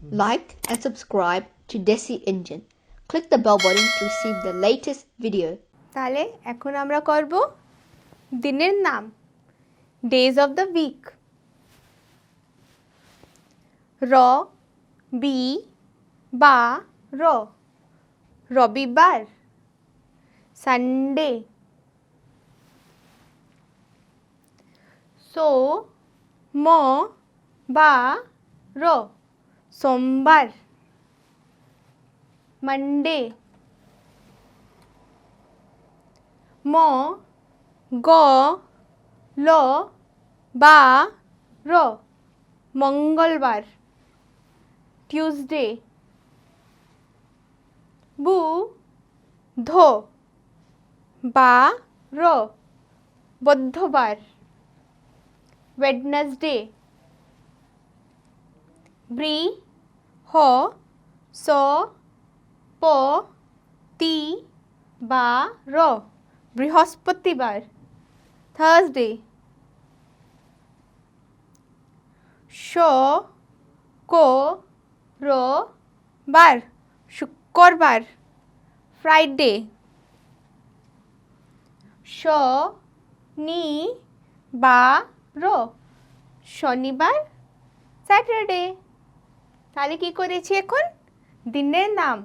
Like and subscribe to Desi Engine. Click the bell button to receive the latest video. তাহলে এখন আমরা করব দিনের নাম, ডেজ অফ দ্য উইক। র বি বা র, রবিবার, সানডে। সো ম বা র, সোমবার, মানডে। ম গ ল বা র, মঙ্গলবার, টিউসডে। বু ধ বা র, বুধবার, ওয়েডনেসডে। বৃ হ স প তি বা র, বৃহস্পতিবার, থার্সডে। শ ক র বার, শুক্রবার, ফ্রাইডে। শ নি বা র, শনিবার, স্যাটারডে। তাহলে কি করেছি এখন? দিনের নাম,